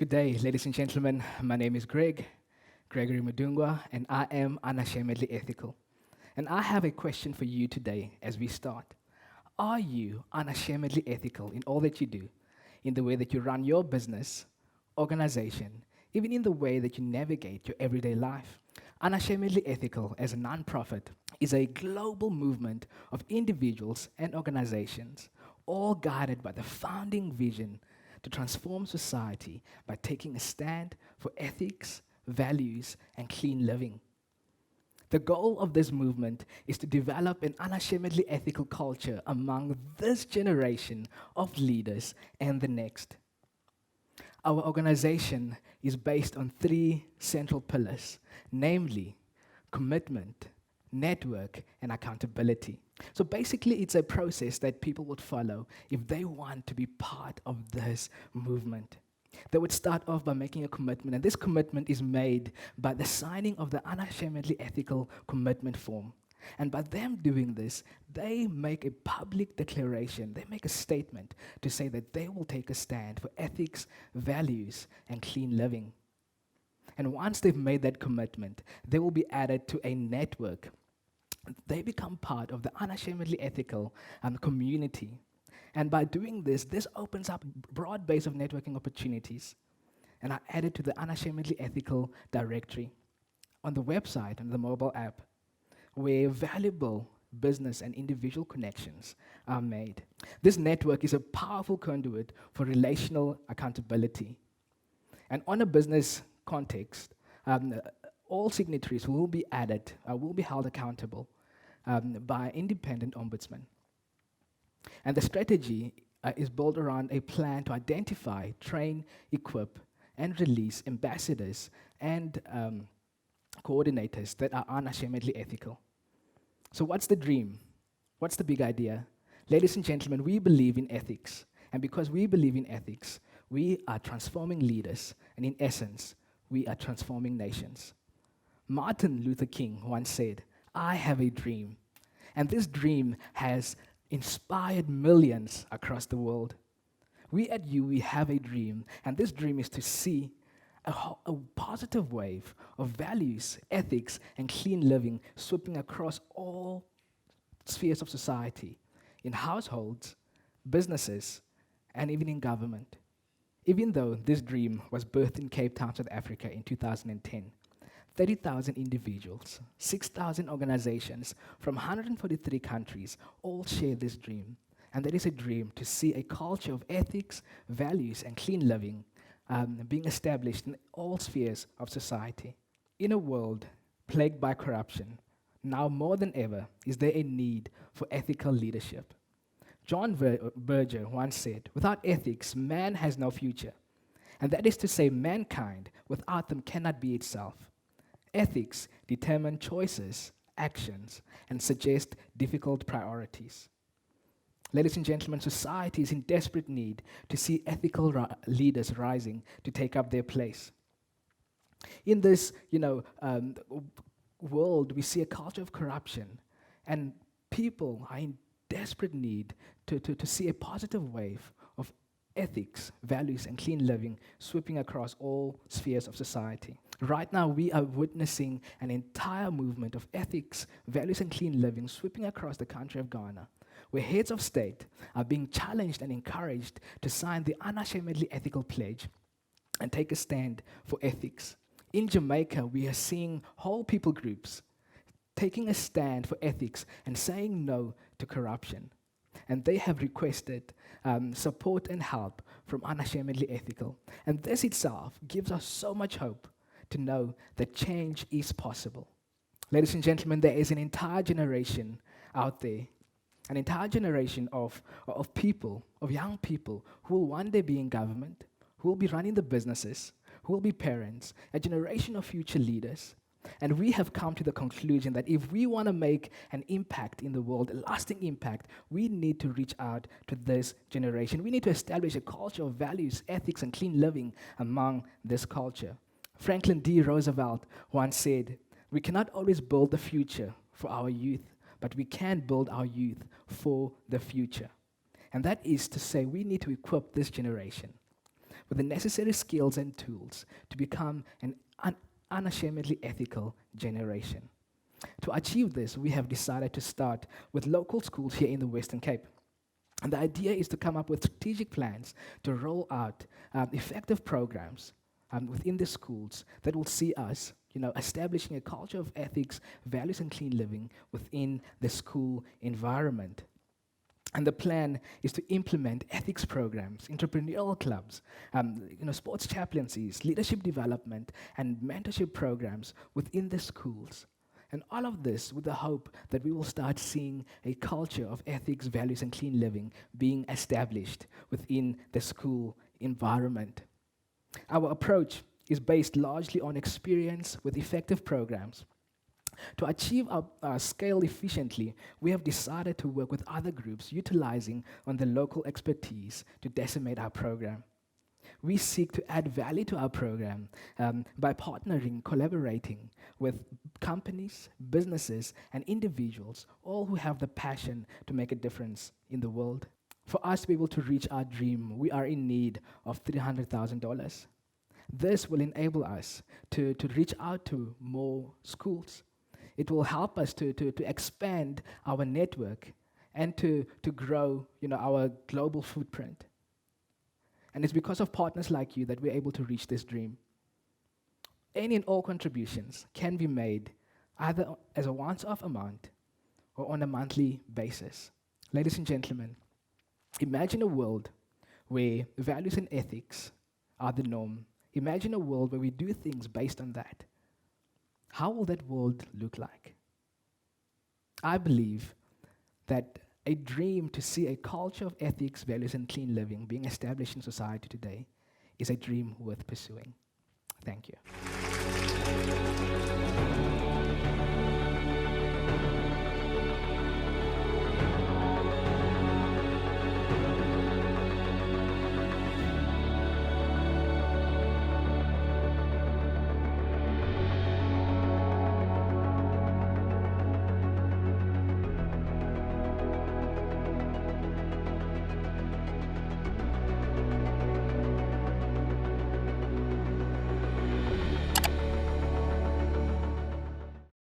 Good day, ladies and gentlemen. My name is Gregory Modungwa, and I am Unashamedly Ethical. And I have a question for you today as we start. Are you unashamedly ethical in all that you do, in the way that you run your business, organization, even in the way that you navigate your everyday life? Unashamedly Ethical, as a nonprofit, is a global movement of individuals and organizations, all guided by the founding vision to transform society by taking a stand for ethics, values, and clean living. The goal of this movement is to develop an unashamedly ethical culture among this generation of leaders and the next. Our organization is based on three central pillars, namely commitment, network, and accountability. So basically, it's a process that people would follow if they want to be part of this movement. They would start off by making a commitment, and this commitment is made by the signing of the Unashamedly Ethical Commitment Form. And by them doing this, they make a public declaration, they make a statement to say that they will take a stand for ethics, values, and clean living. And once they've made that commitment, they will be added to a network. They become part of the Unashamedly Ethical community. And by doing this, this opens up a broad base of networking opportunities. And are added to the Unashamedly Ethical directory on the website and the mobile app, where valuable business and individual connections are made. This network is a powerful conduit for relational accountability. And on a business context, all signatories will be added, will be held accountable by independent ombudsman. And the strategy is built around a plan to identify, train, equip, and release ambassadors and coordinators that are unashamedly ethical. So what's the dream? What's the big idea? Ladies and gentlemen, we believe in ethics. And because we believe in ethics, we are transforming leaders. And in essence, we are transforming nations. Martin Luther King once said, "I have a dream." And this dream has inspired millions across the world. We at we have a dream. And this dream is to see a positive wave of values, ethics, and clean living sweeping across all spheres of society, in households, businesses, and even in government. Even though this dream was birthed in Cape Town, South Africa in 2010, 30,000 individuals, 6,000 organizations from 143 countries all share this dream. And that is a dream to see a culture of ethics, values, and clean living being established in all spheres of society. In a world plagued by corruption, now more than ever is there a need for ethical leadership. John Berger once said, "Without ethics, man has no future." And that is to say, mankind without them cannot be itself. Ethics determine choices, actions, and suggest difficult priorities. Ladies and gentlemen, society is in desperate need to see ethical leaders rising to take up their place. In this, world, we see a culture of corruption, and people are in desperate need to see a positive wave of ethics, values, and clean living sweeping across all spheres of society. Right now, we are witnessing an entire movement of ethics, values, and clean living sweeping across the country of Ghana, where heads of state are being challenged and encouraged to sign the Unashamedly Ethical Pledge and take a stand for ethics. In Jamaica, we are seeing whole people groups taking a stand for ethics and saying no to corruption. And they have requested support and help from Unashamedly Ethical. And this itself gives us so much hope to know that change is possible. Ladies and gentlemen, there is an entire generation out there, an entire generation of people, of young people, who will one day be in government, who will be running the businesses, who will be parents, a generation of future leaders. And we have come to the conclusion that if we want to make an impact in the world, a lasting impact, we need to reach out to this generation. We need to establish a culture of values, ethics, and clean living among this culture. Franklin D. Roosevelt once said, "We cannot always build the future for our youth, but we can build our youth for the future." And that is to say, we need to equip this generation with the necessary skills and tools to become an unashamedly ethical generation. To achieve this, we have decided to start with local schools here in the Western Cape. And the idea is to come up with strategic plans to roll out effective programs within the schools that will see us, establishing a culture of ethics, values, and clean living within the school environment. And the plan is to implement ethics programs, entrepreneurial clubs, sports chaplaincies, leadership development, and mentorship programs within the schools. And all of this with the hope that we will start seeing a culture of ethics, values, and clean living being established within the school environment. Our approach is based largely on experience with effective programs. To achieve our scale efficiently, we have decided to work with other groups utilizing on the local expertise to decimate our program. We seek to add value to our program by partnering, collaborating with companies, businesses, and individuals, all who have the passion to make a difference in the world. For us to be able to reach our dream, we are in need of $300,000. This will enable us to reach out to more schools. It will help us to expand our network and to grow our global footprint. And it's because of partners like you that we're able to reach this dream. Any and all contributions can be made either as a once-off amount or on a monthly basis. Ladies and gentlemen, imagine a world where values and ethics are the norm. Imagine a world where we do things based on that. How will that world look like? I believe that a dream to see a culture of ethics, values, and clean living being established in society today is a dream worth pursuing. Thank you.